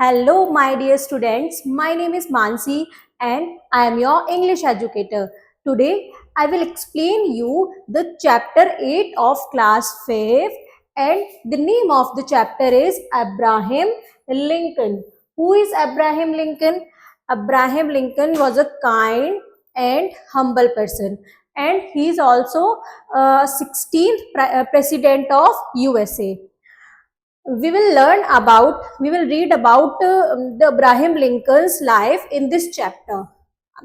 Hello, my dear students. My name is Mansi and I am your English educator. Today, I will explain you the chapter 8 of class 5 and the name of the chapter is Abraham Lincoln. Who is Abraham Lincoln? Abraham Lincoln was a kind and humble person and he is also 16th president of USA. We will read about the Abraham Lincoln's life in this chapter.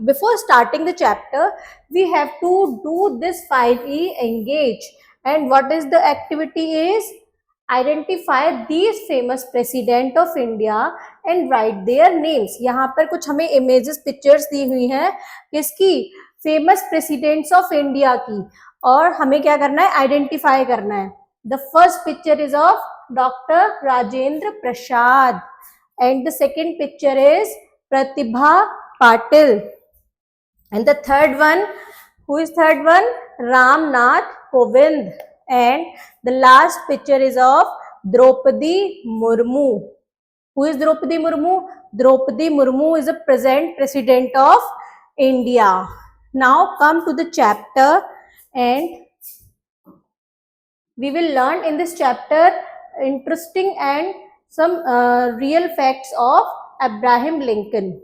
Before starting the chapter, we have to do this 5E engage. And what is the activity is? Identify these famous president of India and write their names. यहाँ पर कुछ हमें images, pictures दी हुई हैं किसकी? Famous presidents of India की, और हमें क्या करना है? Identify करना है. The first picture is of Dr. Rajendra Prasad and the second picture is Pratibha Patil, and the third one, who is third one? Ram Nath Kovind, and the last picture is of Draupadi Murmu. Who is Draupadi Murmu? Draupadi Murmu is the present president of India. Now come to the chapter, and we will learn in this chapter interesting and some real facts of Abraham Lincoln.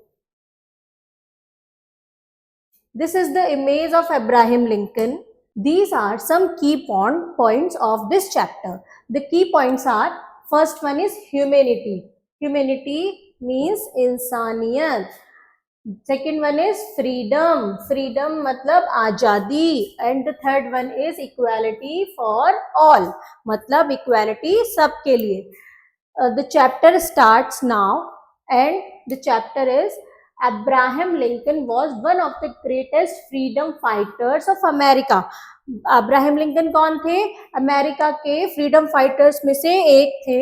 This is the image of Abraham Lincoln. These are some key points of this chapter. The key points are, first one is humanity. Humanity means इंसानियत. Second one is freedom. Freedom मतलब आजादी. And the third one is equality for all. मतलब equality सबके लिए. The chapter starts now, and the chapter is Abraham Lincoln was one of the greatest freedom fighters of America. Abraham Lincoln कौन थे? America के freedom fighters में से एक थे.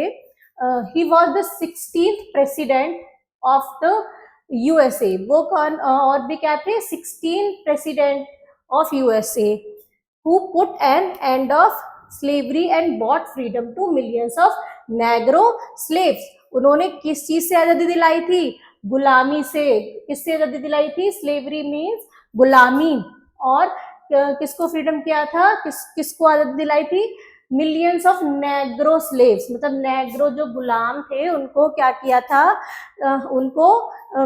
He was the 16th president of the USA. वो कौन और भी क्या थे? 16th president of USA who put an end of slavery and bought freedom to millions of Negro slaves. उन्होंने किस चीज से आजादी दिलाई थी? गुलामी से. किससे आजादी दिलाई थी? स्लेवरी मीन्स गुलामी. और किसको फ्रीडम किया था? किसको आजादी दिलाई थी? मिलियंस ऑफ नेग्रो स्लेव्स, मतलब नेग्रो जो गुलाम थे उनको क्या किया था? उनको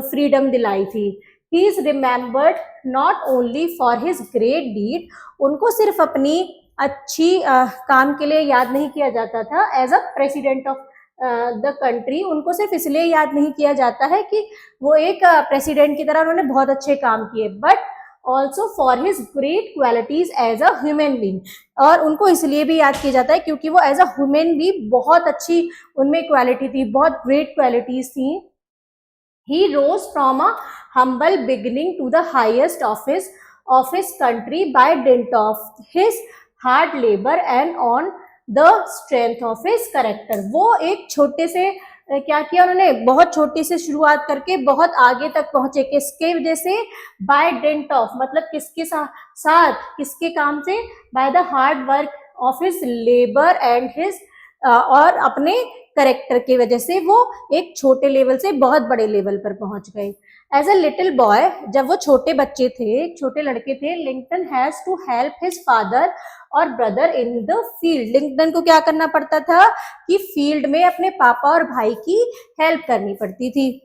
फ्रीडम दिलाई थी. He is remembered not only for his great deed. उनको सिर्फ अपनी अच्छी काम के लिए याद नहीं किया जाता था. As a president of the country उनको सिर्फ इसलिए याद नहीं किया जाता है कि वो एक प्रेसिडेंट की तरह उन्होंने बहुत अच्छे काम किए, but also for his great qualities as a human being. और उनको इसलिए भी याद किया जाता है क्योंकि वो एज अ ह्यूमन भी बहुत अच्छी उनमें क्वालिटी थी, बहुत ग्रेट क्वालिटीज थी. He rose from a humble beginning to the highest office of his country by dint of his hard labor and on the strength of his character. वो एक छोटे से क्या किया उन्होंने? बहुत छोटी से शुरुआत करके बहुत आगे तक पहुंचे. किसके वजह से? by dint of मतलब किसके साथ किसके काम से? by the hard work of his labor and his और अपने करेक्टर की वजह से वो एक छोटे लेवल से बहुत बड़े लेवल पर पहुंच गए. एज अ लिटिल बॉय, जब वो छोटे बच्चे थे, छोटे लड़के थे, Lincoln has to help his father और brother in the field. Lincoln को क्या करना पड़ता था? कि फील्ड में अपने पापा और भाई की हेल्प करनी पड़ती थी.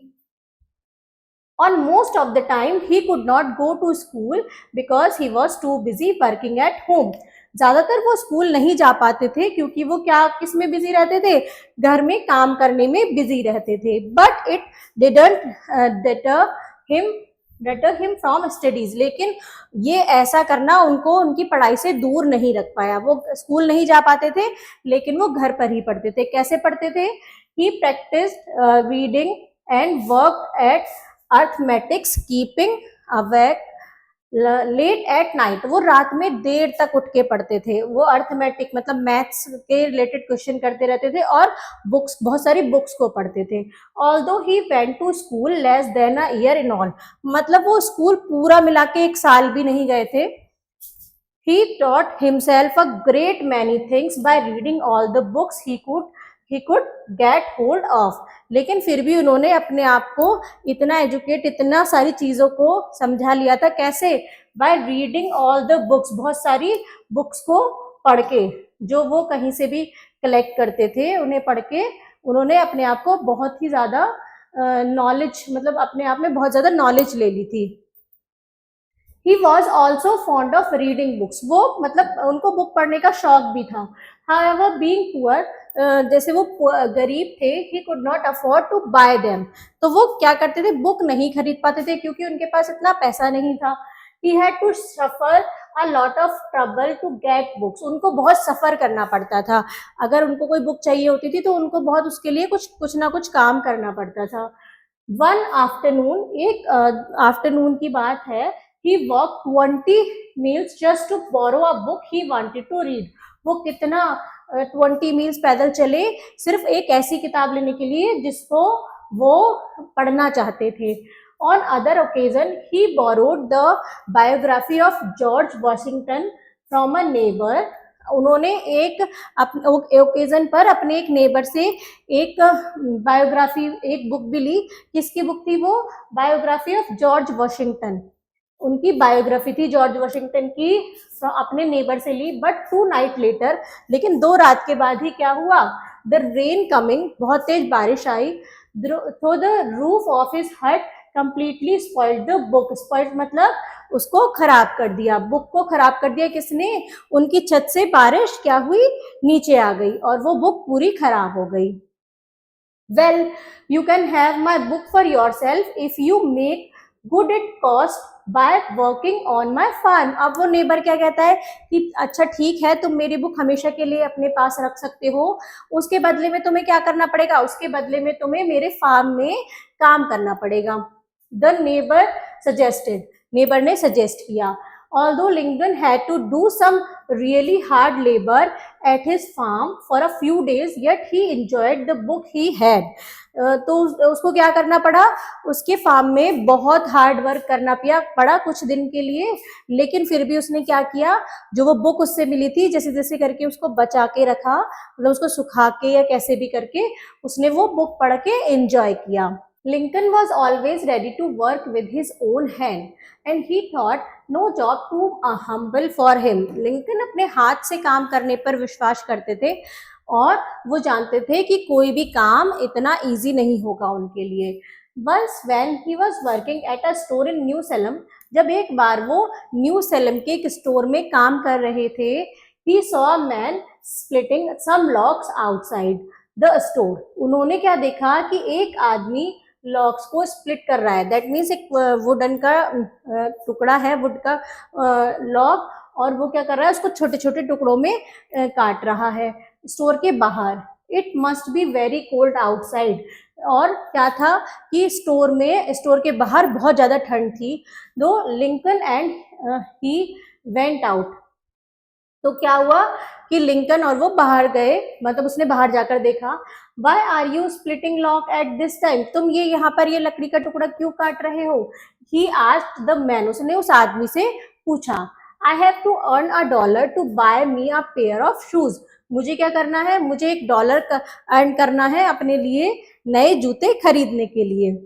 On most of the time he could not go to school because he was too busy working at home. ज्यादातर वो स्कूल नहीं जा पाते थे क्योंकि वो क्या किस में बिजी रहते थे? घर में काम करने में बिजी रहते थे. But it didn't deter him from studies. लेकिन ये ऐसा करना उनको उनकी पढ़ाई से दूर नहीं रख पाया. वो स्कूल नहीं जा पाते थे लेकिन वो घर पर ही पढ़ते थे. कैसे पढ़ते थे? He practiced reading and worked at arithmetics, keeping awake late at night. वो रात में देर तक उठ के पढ़ते थे. वो अर्थमेटिक मतलब मैथ्स के रिलेटेड क्वेश्चन करते रहते थे और बुक्स, बहुत सारी बुक्स को पढ़ते थे. Although he went to school less than a year in all. मतलब वो स्कूल पूरा मिला के एक साल भी नहीं गए थे. He taught himself a great many things by reading all the books he could he could get hold of. लेकिन फिर भी उन्होंने अपने आप को इतना एजुकेट, इतना सारी चीजों को समझा लिया था. कैसे? By reading all the books, बहुत सारी बुक्स को पढ़ के, जो वो कहीं से भी कलेक्ट करते थे, उन्हें पढ़ के उन्होंने अपने आप को बहुत ही ज्यादा नॉलेज, मतलब अपने आप में बहुत ज्यादा नॉलेज ले ली थी. He was also fond of reading books. वो मतलब उनको बुक पढ़ने का शौक भी था. However, being poor, जैसे वो गरीब थे, he could not afford to buy them. तो वो क्या करते थे? बुक नहीं खरीद पाते थे क्योंकि उनके पास इतना पैसा नहीं था. He had to suffer a lot of trouble to get books. उनको बहुत सफर करना पड़ता था. अगर उनको कोई बुक चाहिए होती थी तो उनको बहुत उसके लिए कुछ ना कुछ काम करना पड़ता था. One afternoon, एक आफ्टरनून की बात है, he walked 20 miles just to borrow a book he wanted to read. वो कितना 20 miles पैदल चले सिर्फ एक ऐसी किताब लेने के लिए जिसको वो पढ़ना चाहते थे. On other occasion, he borrowed the biography of George Washington from a neighbor. उन्होंने एक ओकेजन पर अपने एक नेबर से एक बायोग्राफी, एक बुक भी ली. किसकी बुक थी वो? Biography of George Washington. उनकी बायोग्राफी थी जॉर्ज वॉशिंगटन की, अपने नेबर से ली. बट 2 नाइट लेटर, लेकिन 2 रात के बाद ही क्या हुआ? द रेन कमिंग, बहुत तेज बारिश आई. Through the roof of his hut completely spoiled the book. Spoiled मतलब उसको खराब कर दिया, बुक को खराब कर दिया. किसने? उनकी छत से बारिश क्या हुई? नीचे आ गई और वो बुक पूरी खराब हो गई. Well, you can have my book for yourself if you make good at cost by working on my farm. अब वो नेबर क्या कहता है कि अच्छा ठीक है, तुम मेरी बुक हमेशा के लिए अपने पास रख सकते हो, उसके बदले में तुम्हें क्या करना पड़ेगा? उसके बदले में तुम्हें मेरे फार्म में काम करना पड़ेगा. द नेबर सजेस्टेड, नेबर ने सजेस्ट किया. Although Lincoln had to do some really hard labor at his farm for a few days, yet he enjoyed the book he had. तो उसको क्या करना पड़ा? उसके फार्म में बहुत हार्ड वर्क करना पड़ा कुछ दिन के लिए, लेकिन फिर भी उसने क्या किया? जो वो बुक उससे मिली थी, जैसे जैसे करके उसको बचा के रखा, मतलब उसको सुखा के या कैसे भी करके उसने वो बुक पढ़ के एंजॉय किया. Lincoln was always ready to work with his own hand, and he thought no job too humble for him. Lincoln अपने हाथ से काम करने पर विश्वास करते थे और वो जानते थे कि कोई भी काम इतना इजी नहीं होगा उनके लिए. Once when he was working at a store in New Salem, जब एक बार वो न्यू सेलम के एक स्टोर में काम कर रहे थे, he saw a man splitting some logs outside the store. उन्होंने क्या देखा कि एक आदमी लॉक्स को स्प्लिट कर रहा है. दैट मीन्स एक वुडन का टुकड़ा है, वुड का लॉग, और वो क्या कर रहा है? उसको छोटे छोटे टुकड़ों में काट रहा है स्टोर के बाहर. It must be very cold outside. और क्या था कि स्टोर के बाहर बहुत ज्यादा ठंड थी. दो Lincoln and he went out. तो क्या हुआ कि लिंकन और वो बाहर गए, मतलब उसने बाहर जाकर देखा. Why are you splitting log at this time? तुम ये यहाँ पर ये लकड़ी का टुकड़ा क्यों काट रहे हो? He asked the man. उसने उस आदमी से पूछा. I have to earn $1 to buy me a pair of shoes. मुझे क्या करना है? मुझे $1 अर्न करना है अपने लिए नए जूते खरीदने के लिए.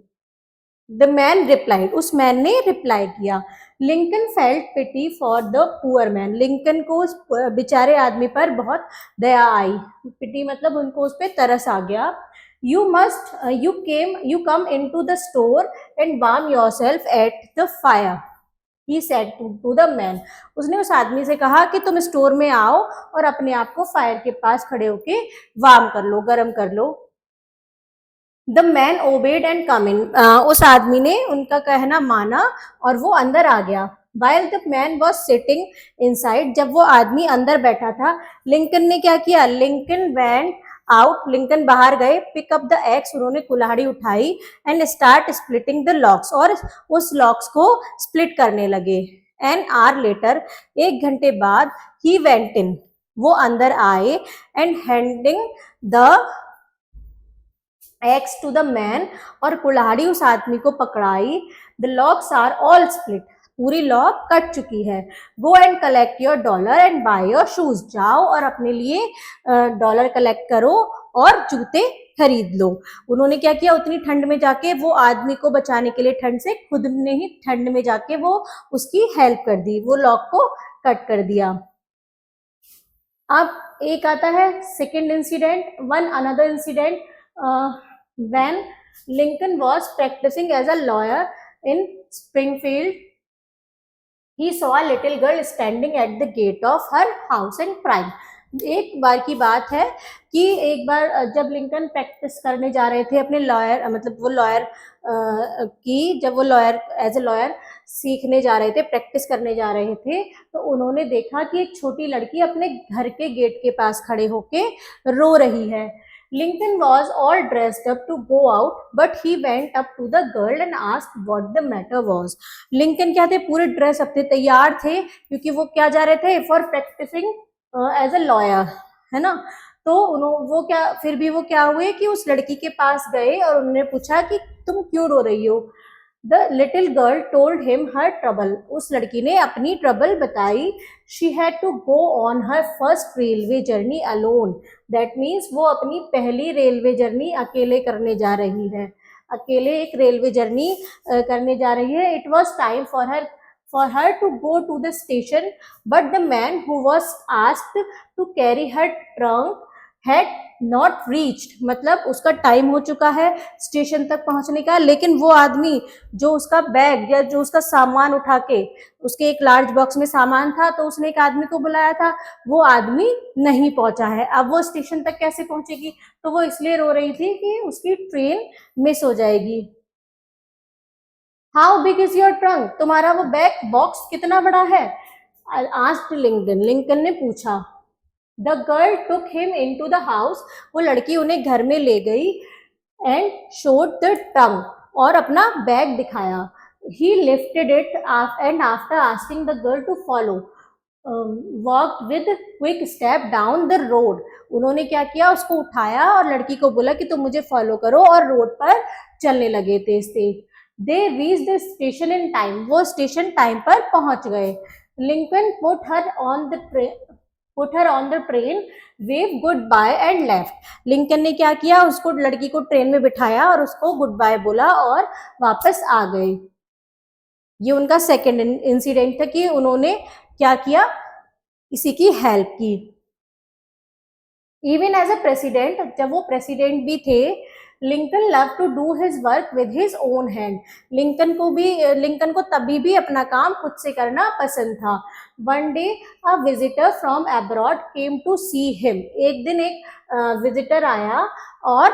The man replied. उस मैन ने रिप्लाई किया. Lincoln felt pity for the poor man. Lincoln को उस बेचारे आदमी पर बहुत दया आई. पिटी मतलब उनको उस पर तरस आ गया. You come into the store and warm yourself at the fire, he said to the man. उसने उस आदमी से कहा कि तुम स्टोर में आओ और अपने आप को फायर के पास खड़े होके वार्म कर लो, गर्म कर लो. The man obeyed and come in. उस आदमी ने उनका कहना माना और वो अंदर आ गया. While the man was sitting inside, जब वो आदमी अंदर बैठा था, लिंकन ने क्या किया? Lincoln went out. लिंकन बाहर गए. Pick up the axe. उन्होंने कुल्हाड़ी उठाई and start splitting the logs. और उस logs को split करने लगे. An hour later, 1 घंटे बाद, he went in. वो अंदर आए and handing the axe to the man. और कुल्हाड़ी उस आदमी को पकड़ाई. The logs are all split. पूरी लॉग कट चुकी है. Go and collect your $1 and buy your shoes. जाओ और अपने लिए $1 कलेक्ट करो और जूते खरीद लो। उन्होंने क्या किया, उतनी ठंड में जाके वो आदमी को बचाने के लिए ठंड से, खुद ने ही ठंड में जाके वो उसकी हेल्प कर दी, वो लॉक को कट कर दिया। अब एक आता है second incident, one another incident when Lincoln was practicing as a lawyer in Springfield, he saw a little girl standing at the gate of her house and crying. एक बार की बात है कि एक बार जब लिंकन प्रैक्टिस करने जा रहे थे अपने लॉयर, मतलब वो लॉयर की, जब वो लॉयर एज ए लॉयर सीखने जा रहे थे, प्रैक्टिस करने जा रहे थे, तो उन्होंने देखा कि एक छोटी लड़की अपने घर के गेट के पास खड़े होके रो रही है। Lincoln was all dressed up to go out, but he went up to the girl and asked what the matter was. Lincoln क्या थे, पूरे ड्रेस अपने तैयार थे, क्योंकि वो क्या जा रहे थे, for practicing as a lawyer, है ना। तो वो क्या, फिर भी वो क्या हुए कि उस लड़की के पास गए और उन्होंने पूछा कि तुम क्यों रो रही हो। The little girl told him her trouble. उस लड़की ने अपनी ट्रबल बताई। She had to go on her first railway journey alone. That means वो अपनी पहली रेलवे जर्नी अकेले करने जा रही है, अकेले एक रेलवे जर्नी करने जा रही है। It was time for her to go to the station, but the man who was asked to carry her trunk had not reached. मतलब उसका टाइम हो चुका है स्टेशन तक पहुंचने का, लेकिन वो आदमी जो उसका बैग या जो उसका सामान उठा के, उसके एक लार्ज बॉक्स में सामान था, तो उसने एक आदमी को बुलाया था, वो आदमी नहीं पहुंचा है। अब वो स्टेशन तक कैसे पहुंचेगी, तो वो इसलिए रो रही थी कि उसकी ट्रेन मिस हो जाएगी। How big is your trunk, तुम्हारा वो बैग बॉक्स कितना बड़ा है, आस्क्ड लिंकन, लिंकन ने पूछा। The girl took him into the house, वो लड़की उन्हें घर में ले गई, एंड शोड द ट्रंक, और अपना बैग दिखाया। He lifted it and after asking the girl to follow walk with quick step down the road, उन्होंने क्या किया, उसको उठाया और लड़की को बोला कि तुम मुझे फॉलो करो, और रोड पर चलने लगे तेज तेज। They reached the station in time, वो स्टेशन टाइम पर पहुंच गए। Lincoln put her on the train, wave goodbye and left, Lincoln ने क्या किया, उसको, लड़की को ट्रेन में बिठाया और उसको गुड बाय बोला और वापस आ गए। ये उनका सेकेंड इंसिडेंट था कि उन्होंने क्या किया, किसी की हेल्प की। इवन एज अ प्रेसिडेंट, जब वो प्रेसिडेंट भी थे, Lincoln love to do his work with his own hand, Lincoln को तभी भी अपना काम खुद से करना पसंद था। One day a visitor from abroad came to see him, एक दिन एक विजिटर आया, और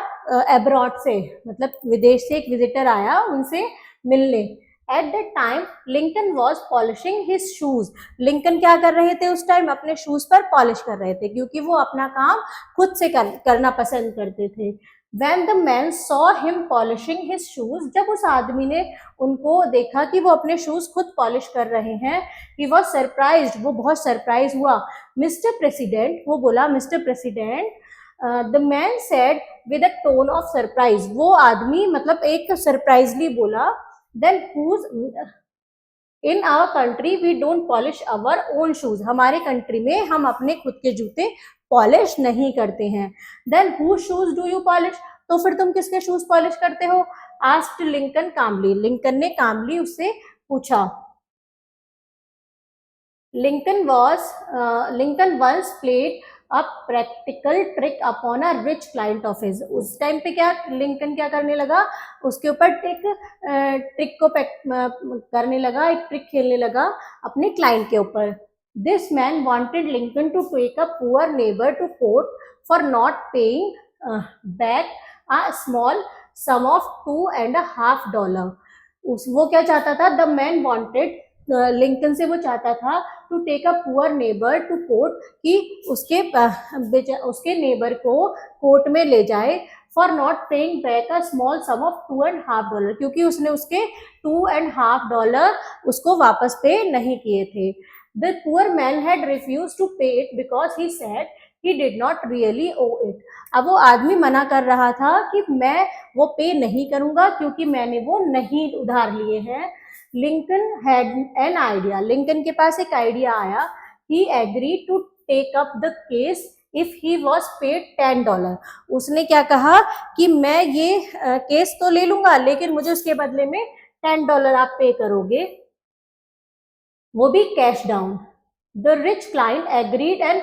अब्रॉड से मतलब विदेश से एक विजिटर आया उनसे मिलने। At the time Lincoln was polishing his shoes, Lincoln क्या कर रहे थे उस टाइम, अपने शूज पर पॉलिश कर रहे थे, क्योंकि वो अपना काम खुद से करना पसंद करते थे। When the man saw him polishing his shoes, जब उस आदमी ने उनको देखा कि वो अपने शूज खुद पॉलिश कर रहे हैं, he was surprised, वो बहुत सरप्राइज हुआ। Mr. President, वो बोला, Mr. President, the man said with a tone of surprise, वो आदमी मतलब एक सरप्राइजली बोला, then whose in our country we don't polish our own shoes, हमारे कंट्री में हम अपने खुद के जूते पॉलिश नहीं करते हैं। Then whose shoes do you polish, तो फिर तुम किसके शूज पॉलिश करते हो, asked लिंकन कामली, लिंकन ने कामली उससे पूछा। Lincoln once played a practical trick upon a rich client of his, उस टाइम पे क्या लिंकन क्या करने लगा, उसके ऊपर ट्रिक को करने लगा, एक ट्रिक खेलने लगा अपने क्लाइंट के ऊपर। This man wanted Lincoln to take a poor neighbor to court for not paying back a small sum of $2.50. वो क्या चाहता था, the man wanted, लिंकन से वो चाहता था, to take a poor neighbor to court, कि उसके नेबर को कोर्ट में ले जाए, for not paying back a small sum of $2.50, क्योंकि उसने उसके $2.50 उसको वापस पे नहीं किए थे। The poor man had refused to pay it because he said he did not really owe it. अब वो आदमी मना कर रहा था कि मैं वो पे नहीं करूंगा क्योंकि मैंने वो नहीं उधार लिए हैं। Lincoln had an idea. Lincoln के पास एक आइडिया आया। He agreed to take up the case if he was paid $10. उसने क्या कहा कि मैं ये केस तो ले लूंगा लेकिन मुझे उसके बदले में $10 आप पे करोगे, वो भी cash down. The rich client agreed and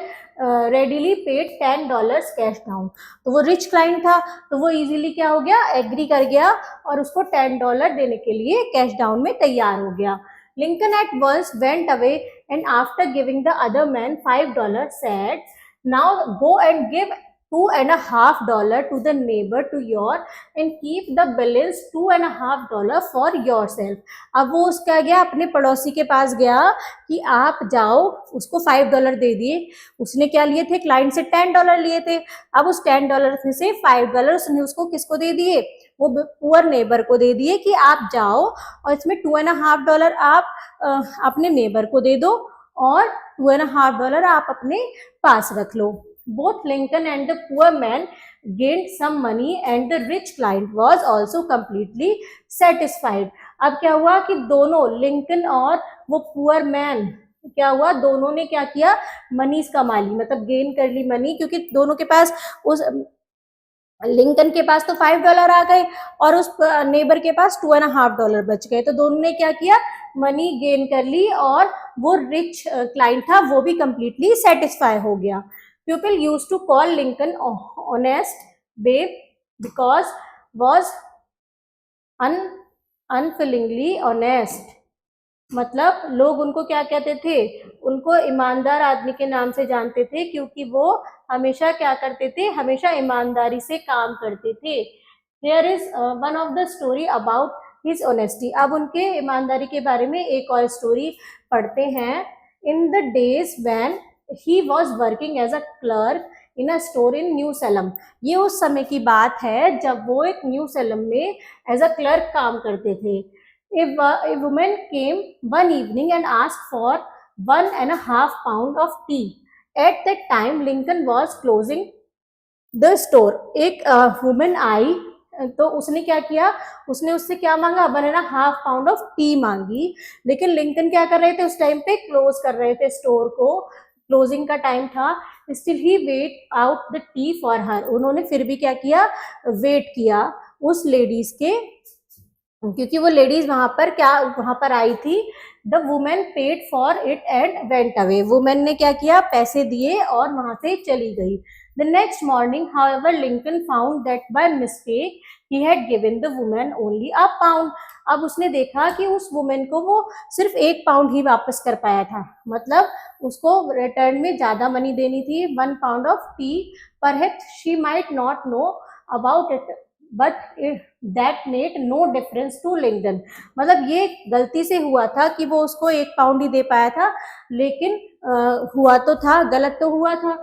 readily paid $10 cash down. तो वो रिच क्लाइंट था तो वो इजीली क्या हो गया, एग्री कर गया और उसको $10 देने के लिए कैश डाउन में तैयार हो गया. Lincoln at once went away and after giving the other man $5 said, now go and give $2.50 to the neighbor to your and keep the balance $2.50 for yourself. अब वो उसका गया अपने पड़ोसी के पास गया कि आप जाओ, उसको $5 दे दिए. उसने क्या लिए थे, क्लाइंट से $10 लिए थे. अब उस $10 में से $5 उसने उसको किसको दे दिए, वो पुअर नेबर को दे दिए कि आप जाओ और इसमें $2.50 आप अपने नेबर को दे दो और $2.50 आप अपने पास रख लो. Both Lincoln and the poor man gained some money and the rich client was also completely satisfied. अब क्या हुआ कि दोनों लिंकन और वो पुअर मैन क्या हुआ, दोनों ने क्या किया, मनीज कमा ली, मतलब गेन कर ली मनी, क्योंकि दोनों के पास, उस लिंकन के पास तो $5 आ गए और उस नेबर के पास $2.50 बच गए. तो दोनों ने क्या किया, मनी गेन कर ली और वो रिच क्लाइंट था वो भी कंप्लीटली सेटिस्फाई हो गया. People used to call Lincoln honest babe because was unfeelingly honest. मतलब लोग उनको क्या कहते थे, उनको ईमानदार आदमी के नाम से जानते थे क्योंकि वो हमेशा क्या करते थे, हमेशा ईमानदारी से काम करते थे. Here is one of the story about his honesty. अब उनके ईमानदारी के बारे में एक और स्टोरी पढ़ते हैं. In the days when he was working as a clerk in a store in New Salem. ये उस समय की बात है जब वो एक न्यू सेलम में एज अ क्लर्क काम करते थे. A woman came one evening and asked for 1.5 pound of tea. At that time Lincoln was closing the store. एक वुमेन आई तो उसने क्या किया, उसने उससे क्या मांगा, 1.5 पाउंड ऑफ टी मांगी. लेकिन लिंकन क्या कर रहे थे, उस टाइम पे क्लोज कर रहे थे स्टोर को, क्लोजिंग का टाइम था. Still he wait out the tea for her. उन्होंने फिर भी क्या किया, वेट किया उस लेडीज के, क्योंकि वो लेडीज वहां पर आई थी. The women paid for it and went away. Women ने क्या किया, पैसे दिए और वहां से चली गई. The next morning however Lincoln found that by mistake he had given the women only a pound. अब उसने देखा कि उस वुमेन को वो सिर्फ 1 पाउंड ही वापस कर पाया था, मतलब उसको रिटर्न में ज्यादा मनी देनी थी, 1 pound of tea. Perhaps she might not know about it but that made no difference to Lincoln. मतलब ये गलती से हुआ था कि वो उसको 1 पाउंड ही दे पाया था, लेकिन हुआ तो था, गलत तो हुआ था.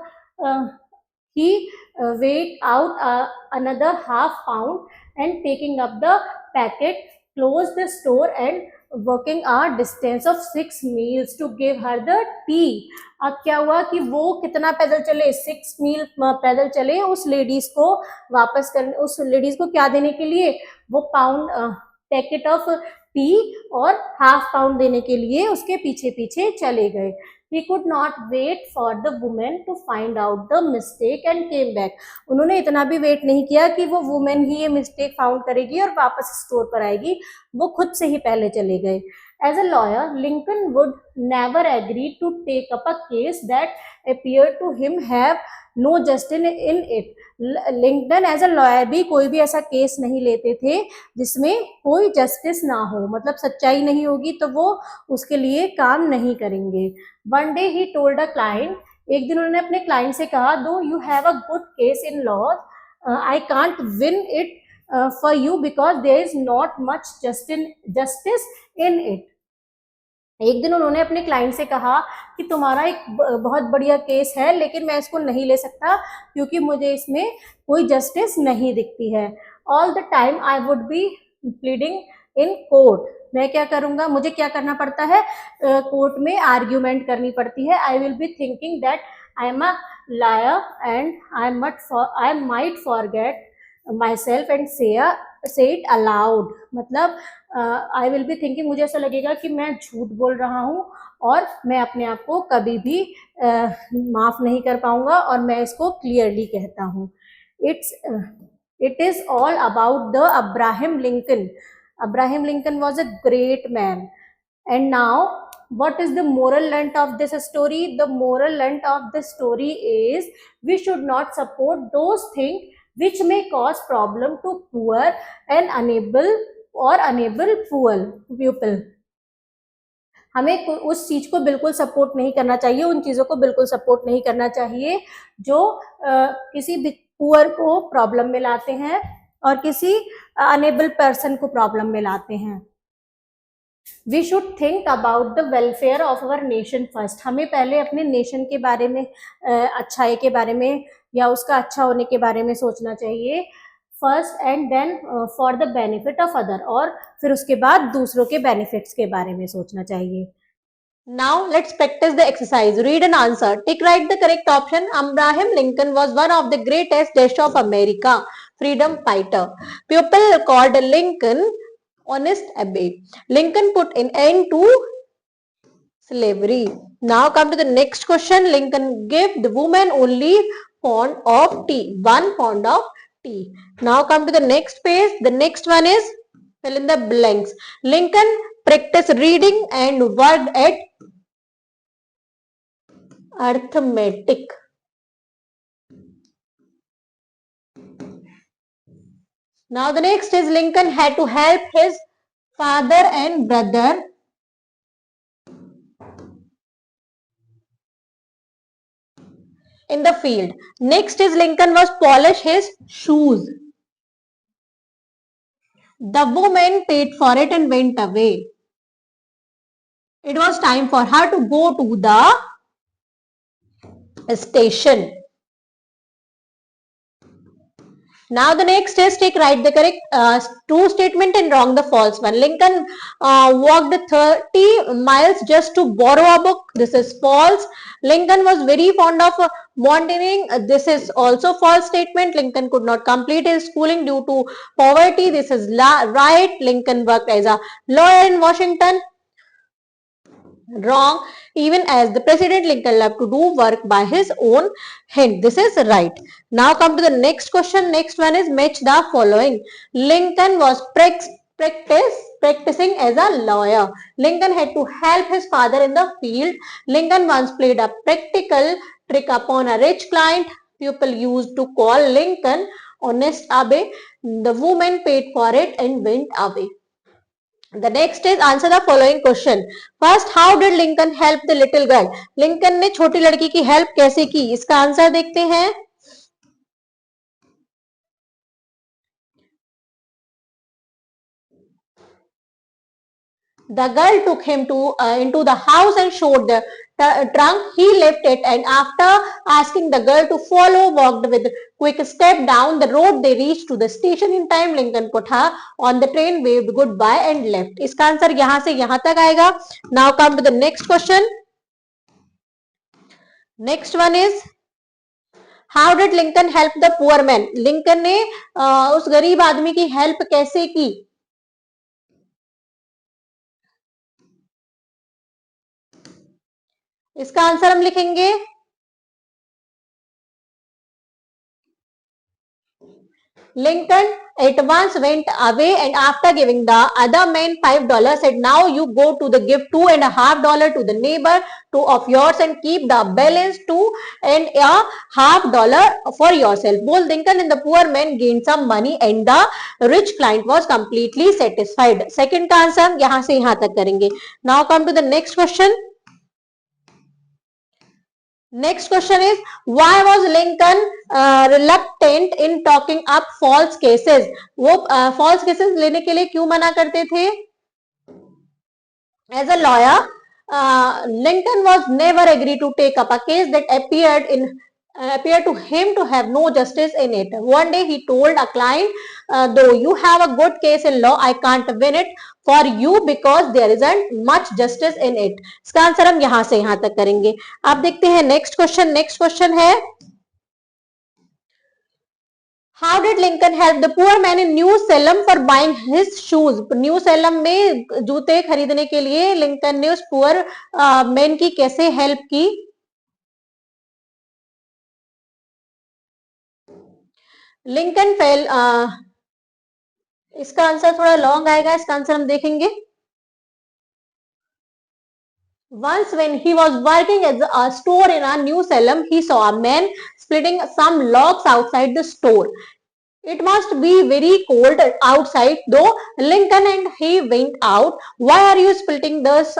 he weighed out another half pound and taking up the packet closed the store and walking a distance of 6 miles to give her the tea. अब क्या हुआ कि वो कितना पैदल चले, 6 मील पैदल चले उस लेडीज को वापस करने, उस लेडीज को क्या देने के लिए, वो पाउंड पैकेट ऑफ टी और हाफ पाउंड देने के लिए उसके पीछे पीछे चले गए. He could not wait for the woman to find out the mistake and came back. उन्होंने इतना भी वेट नहीं किया कि वो वुमेन ही ये मिस्टेक फाउंड करेगी और वापस स्टोर पर आएगी, वो खुद से ही पहले चले गए. As a lawyer, Lincoln would never agree to take up a case that appeared to him have no justice in it. Lincoln as a lawyer भी कोई भी ऐसा केस नहीं लेते थे जिसमें कोई जस्टिस ना हो, मतलब सच्चाई नहीं होगी तो वो उसके लिए काम नहीं करेंगे. One day he told a client. एक दिन उन्होंने अपने क्लाइंट से कहा, though you have a good case in law, I can't win it for you because there is not much justice in it. एक दिन उन्होंने अपने क्लाइंट से कहा कि तुम्हारा एक बहुत बढ़िया केस है लेकिन मैं इसको नहीं ले सकता क्योंकि मुझे इसमें कोई जस्टिस नहीं दिखती है. All the time I would be pleading in court. मैं क्या करूंगा, मुझे क्या करना पड़ता है, कोर्ट में आर्ग्यूमेंट करनी पड़ती है. I will be thinking that I am a liar and I might forget my self and से इट अलाउड. मतलब आई विल बी थिंकिंग, मुझे ऐसा लगेगा कि मैं झूठ बोल रहा हूँ और मैं अपने आप को कभी भी माफ नहीं कर पाऊंगा और मैं इसको क्लियरली कहता हूँ. It is all about the Abraham Lincoln. Abraham Lincoln was a great man. And now, what is the moral learnt of this story? The moral learnt of this story is we should not support those things which may cause problem to poor and unable pupil. हमें उस चीज को बिल्कुल support नहीं करना चाहिए, उन चीजों को बिल्कुल सपोर्ट नहीं करना चाहिए जो किसी भी पुअर को प्रॉब्लम में लाते हैं और किसी अनेबल पर्सन को प्रॉब्लम में लाते हैं. We should think about the welfare of our nation first. हमें पहले अपने नेशन के बारे में, अच्छाई के बारे में या उसका अच्छा होने के बारे में सोचना चाहिए first, and then for the benefit of other, और फिर उसके बाद दूसरों के बेनिफिट्स के बारे में सोचना चाहिए. Now let's practice the exercise. Read and answer. Tick right the correct option. Abraham Lincoln was one of the greatest days of America. Freedom fighter. People called Lincoln honest Abe. Lincoln put an end to slavery. Now come to the next question. Lincoln gave the woman only pound of tea. 1 pound of tea. Now come to the next page. The next one is fill in the blanks. Lincoln practiced reading and word at arithmetic. Now the next is Lincoln had to help his father and brother in the field. Next is Lincoln was polish his shoes. The woman paid for it and went away. It was time for her to go to the station. Now the next is take right the correct true statement and wrong the false one. Lincoln walked 30 miles just to borrow a book. This is false. Lincoln was very fond of mountaineering. This is also false statement. Lincoln could not complete his schooling due to poverty. This is right. Lincoln worked as a lawyer in Washington. Wrong. Even as the president, Lincoln loved to do work by his own hand. This is right. Now come to the next question. Next one is match the following. Lincoln was practicing as a lawyer. Lincoln had to help his father in the field. Lincoln once played a practical trick upon a rich client. People used to call Lincoln honest Abe. The woman paid for it and went away. The next is answer the following question. First, how did Lincoln help the little girl? Lincoln ने छोटी लड़की की help कैसे की? इसका answer देखते हैं. The girl took him into the house and showed the trunk. He left it, and after asking the girl to follow, walked with quick step down the road. They reached to the station in time. Lincoln put her on the train, waved goodbye and left. इसका answer यहाँ से यहाँ तक आएगा. Now come to the next question. Next one is how did Lincoln help the poor man? Lincoln ने उस गरीब आदमी की हेल्प कैसे की? इसका आंसर हम लिखेंगे Lincoln at once went away and after giving the other man $5 said, now you go to the give $2.50 to the neighbor of yours and keep the balance $2.50 for yourself. Both Lincoln and the poor man gained some money and the rich client was completely satisfied. Second का answer यहाँ से यहाँ तक करेंगे. Now come to the next question. Next question is why was Lincoln reluctant in talking up false cases? वो false cases लेने के लिए क्यों मना करते थे? As a lawyer, Lincoln was never agreed to take up a case that appeared to him to have no justice in it. One day he told a client, though you have a good case in law, I can't win it for you because there isn't much justice in it. इसका answer हम यहां से यहां तक करेंगे. आप देखते हैं नेक्स्ट क्वेश्चन. नेक्स्ट क्वेश्चन है How did Lincoln help the poor man in New Salem for buying his shoes? New Salem में जूते खरीदने के लिए लिंकन ने उस पुअर मैन की कैसे हेल्प की? लिंकन फेल, इसका आंसर थोड़ा लॉन्ग आएगा, इसका आंसर हम देखेंगे. Once when he was working at a store in a New Salem, he saw a man splitting some logs outside the store. It must be very cold outside though. Lincoln and he went out. Why are you splitting this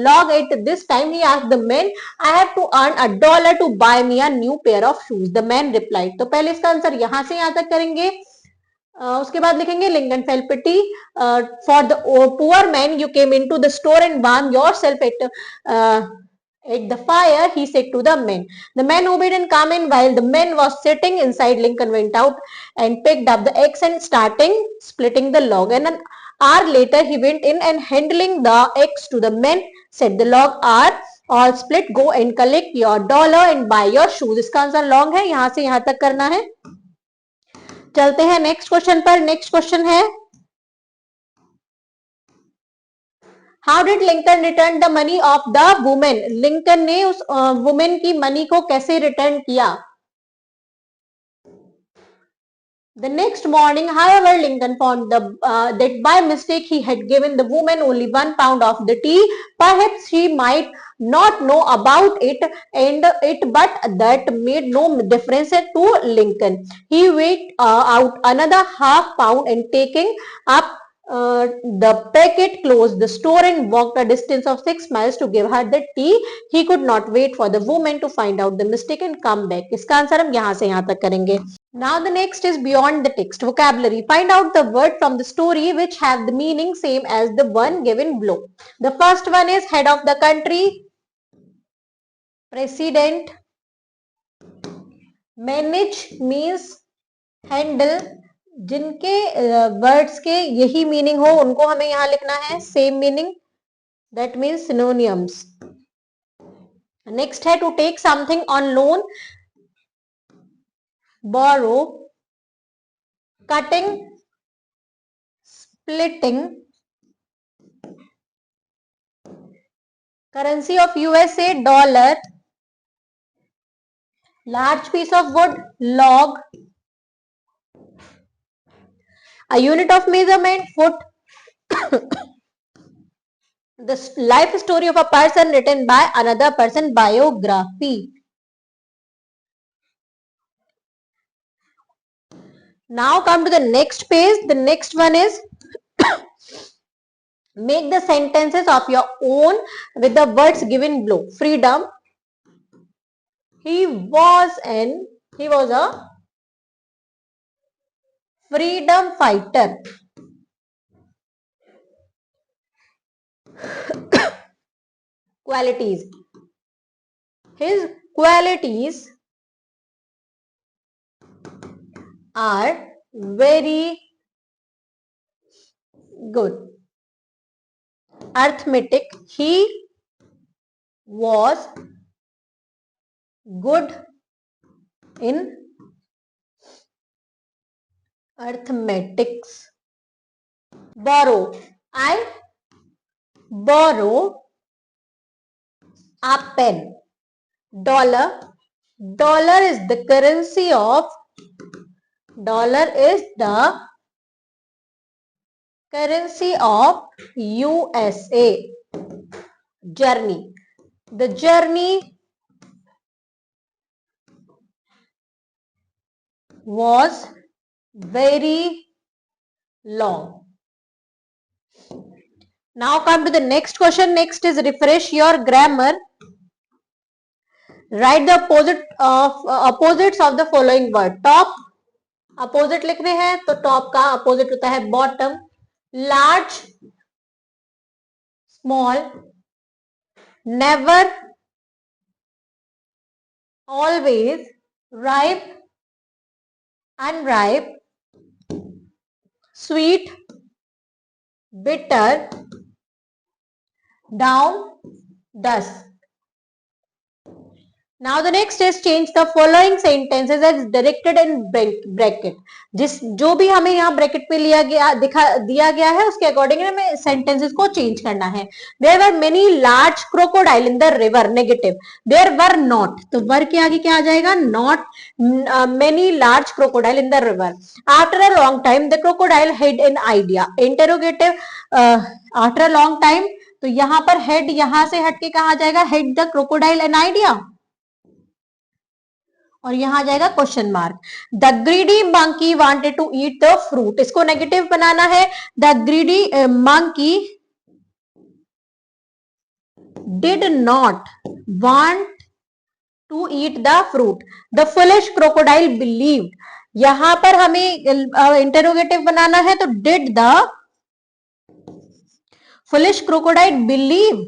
log at this time? He asked the man. I have to earn $1 to buy me a new pair of shoes. The man replied. तो पहले इसका answer यहाँ से यहाँ तक करेंगे. उसके बाद लिखेंगे Lincoln fell pity for the poor man you came into the store and warm yourself at the fire, he said to the men. The men obeyed and came in. While the men was sitting inside, Lincoln went out and picked up the axe and starting splitting the log. And an hour later, he went in and handling the axe to the men, said, "The log are all split. Go and collect your $1 and buy your shoes." इसका answer long है, यहां से यहां तक करना है. चलते हैं नेक्स्ट क्वेश्चन पर. नेक्स्ट क्वेश्चन है, how did Lincoln return the money of the women? Lincoln ने उस वुमेन की मनी को कैसे रिटर्न किया? The next morning, however, Lincoln found that by mistake he had given the woman only 1 pound of the tea. Perhaps she might not know about it, but that made no difference to Lincoln. He weighed out another half pound and taking up the packet, closed the store and walked a distance of 6 miles to give her the tea. He could not wait for the woman to find out the mistake and come back. इसका answer हम यहाँ से यहाँ तक करेंगे. Now the next is beyond the text. Vocabulary. Find out the word from the story which have the meaning same as the one given below. The first one is head of the country, president. Manage means handle. जिनके words के यही meaning हो उनको हमें यहां लिखना है same meaning, that means synonyms. Next है to take something on loan, borrow, cutting, splitting. Currency of USA, dollar. Large piece of wood, log. A unit of measurement, foot. The life story of a person written by another person, biography. Now come to the next page. The next one is make the sentences of your own with the words given below. Freedom. He was a freedom fighter. Qualities. His qualities are very good. Arithmetic. He was good in arithmetics. Borrow. I borrow a pen. Dollar. Dollar is the currency of USA. Journey. The journey was very long. Now come to the next question. Next is refresh your grammar. Write the opposites of the following word. Top. Opposite लिखने हैं तो top का opposite होता है bottom. Large, small. Never, always. Ripe, unripe. Sweet, bitter. Down, dust. Now the next is change the following sentences as directed in bracket. जिस जो भी हमें यहाँ ब्रैकेट पे लिया गया दिया गया है उसके अकॉर्डिंग हमें सेंटेंसेस को चेंज करना है. There were many large crocodile in the river. Negative. There were not. तो वर के आगे क्या आ जाएगा? Not many large crocodile in the river. After a long time the crocodile had an idea. Interrogative. After a long time तो यहाँ पर head यहाँ से हट के कहा जाएगा? Had the crocodile an idea? और यहां आ जाएगा question mark. The greedy monkey wanted to eat the fruit. इसको नेगेटिव बनाना है. The greedy monkey did not want to eat the fruit. The foolish crocodile believed. यहां पर हमें इंटरोगेटिव बनाना है तो did the foolish crocodile believe.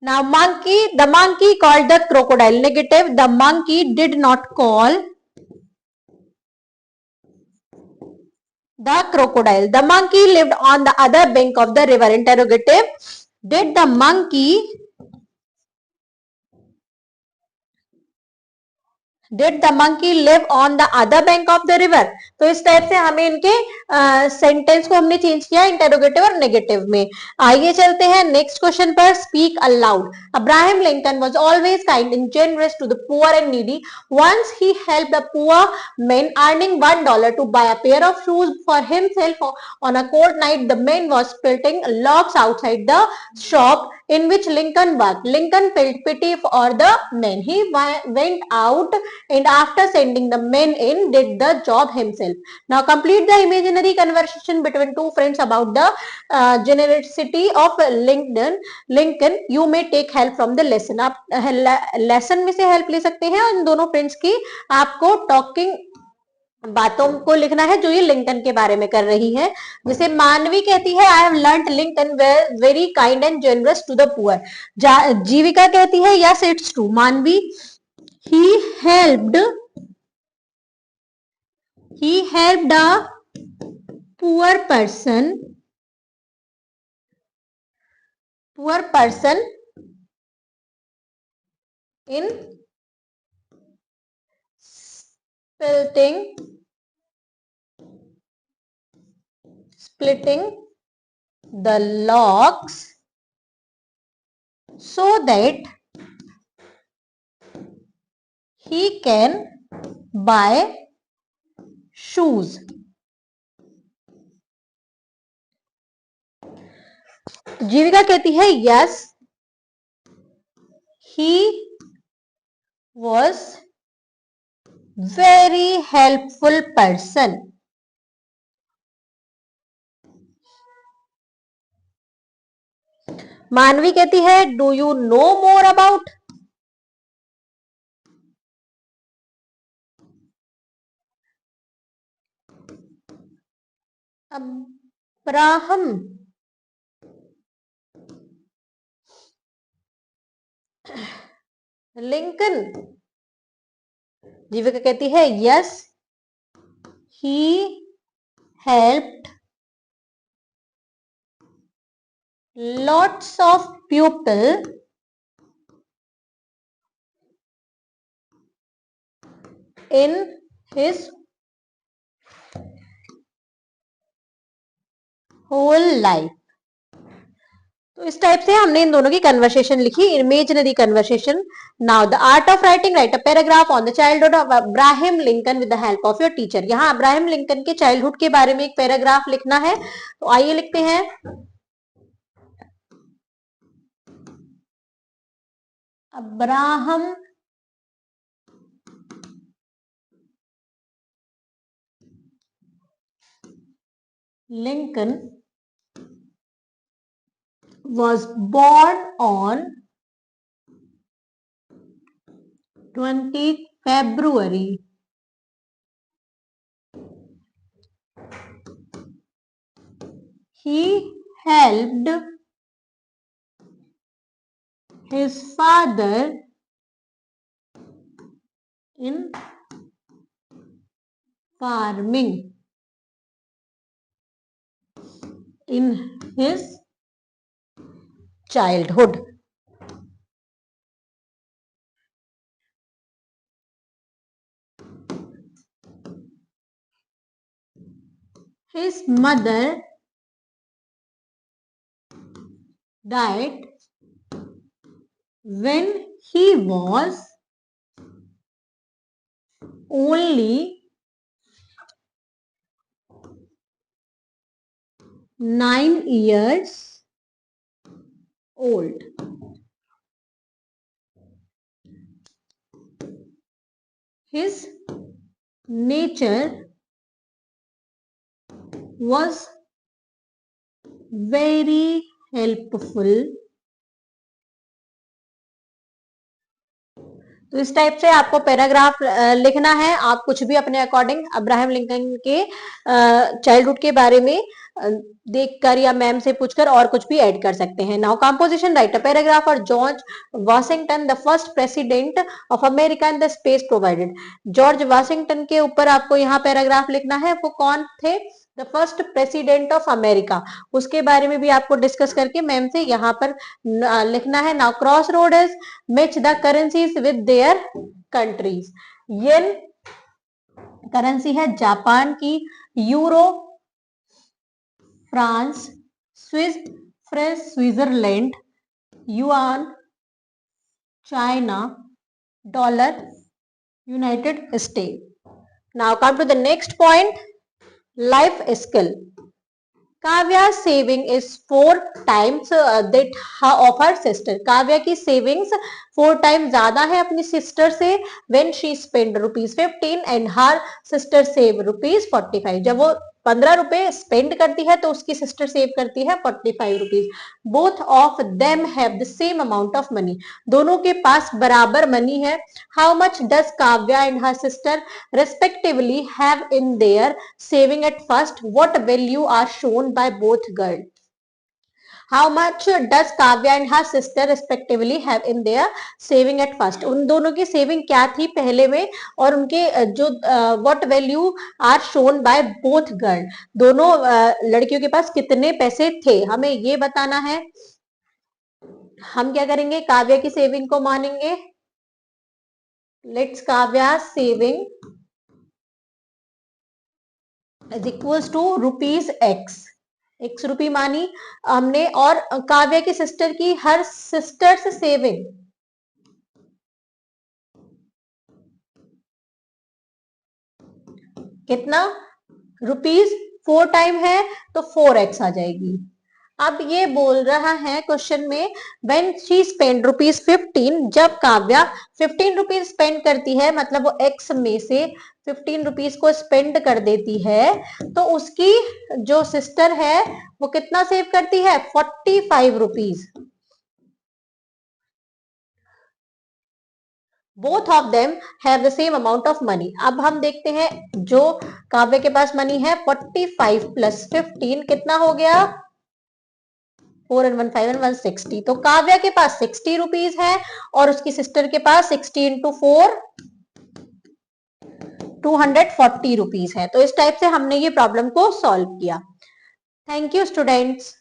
Now the monkey called the crocodile. Negative. The monkey did not call the crocodile. The monkey lived on the other bank of the river. Interrogative. Did the monkey live on the other bank of the river? तो इस type से हमें इनके sentence को हमने change किया interrogative और negative में. आइए चलते हैं नेक्स्ट क्वेश्चन पर. Speak aloud. Abraham Lincoln was always kind and generous to the poor and needy. Once he helped the poor man earning $1 to buy a pair of shoes for himself on a cold night. The man was splitting logs outside the shop in which Lincoln worked. Lincoln felt pity for the men. He went out and after sending the men in did the job himself. Now complete the imaginary conversation between two friends about the generosity of Lincoln. You may take help from the lesson. आप lesson में से help ले सकते हैं और इन दोनों friends की आपको talking बातों को लिखना है जो ये लिंकन के बारे में कर रही है. जैसे मानवी कहती है I have learned Lincoln very kind and generous to the poor. Jeevika कहती है yes it's true. Manavi he helped a poor person in splitting the logs so that he can buy shoes. Jeevika कहती है यस he was very helpful person. Manavi कहती है do you know more about. Abraham Lincoln. Jeevika कहती है yes he helped lots of people in his whole life. तो इस type से हमने इन दोनों की कन्वर्सेशन लिखी, imaginary conversation. Now the art of writing. Right a paragraph on the childhood of Abraham Lincoln with the help of your teacher. यहाँ Abraham Lincoln के childhood के बारे में एक पैराग्राफ लिखना है. तो आइए लिखते हैं. Abraham Lincoln was born on 20th February 18. He helped his father in farming in his childhood. his mother died when he was only 9 years old. His nature was very helpful. तो इस type से आपको paragraph लिखना है। आप कुछ भी अपने अकॉर्डिंग अब्राहम लिंकन के चाइल्डहुड के बारे में देखकर या मैम से पूछकर और कुछ भी ऐड कर सकते हैं। Now composition, write a paragraph और George Washington the first president of America in the space provided. George Washington के ऊपर आपको यहाँ पैराग्राफ लिखना है। वो कौन थे? The first president of America, उसके बारे में भी आपको डिस्कस करके मैम से यहाँ पर लिखना है। Now cross road is match the currencies with their countries. Yen currency है जापान की, euro France, Swiss French Switzerland, yuan China, dollar United State. Now come to the next point, life skill. Kavya saving is 4 times that of her sister। Kavya की savings 4 times ज्यादा है अपनी sister से। when she spent ₹15 and her sister save ₹45। जब वो 15 रुपए spend करती है तो उसकी सिस्टर सेव करती है ₹45। Both of them have the same amount of money. दोनों के पास बराबर मनी है। How much does Kavya and her sister respectively have in their saving at first? What value are shown by both girls? How much does Kavya and her sister respectively have in their saving at first? उन दोनों की saving क्या थी पहले में, और उनके जो what value are shown by both girl, दोनों लड़कियों के पास कितने पैसे थे, हमें ये बताना है। हम क्या करेंगे, काव्या की सेविंग को मानेंगे। Let's Kavya saving is equals to ₹X। X rupee मानी हमने, और काव्या की सिस्टर की, हर सिस्टर्स सेविंग कितना, ₹4 टाइम है तो 4x आ जाएगी। अब ये बोल रहा है क्वेश्चन में, when she spent ₹15, जब काव्या 15 रुपीज स्पेंड करती है, मतलब वो x में से 15 रुपीज को स्पेंड कर देती है, तो उसकी जो सिस्टर है वो कितना सेव करती है, 45 rupees. Both of them have the same amount of money. अब हम देखते हैं, जो काव्य के पास मनी है 45 प्लस 15 कितना हो गया, 4 and 1 5 and 1 60। तो काव्या के पास 60 रुपीज है और उसकी सिस्टर के पास 60 into 4 240 रुपीज है। तो इस टाइप से हमने ये प्रॉब्लम को सॉल्व किया। Thank you students.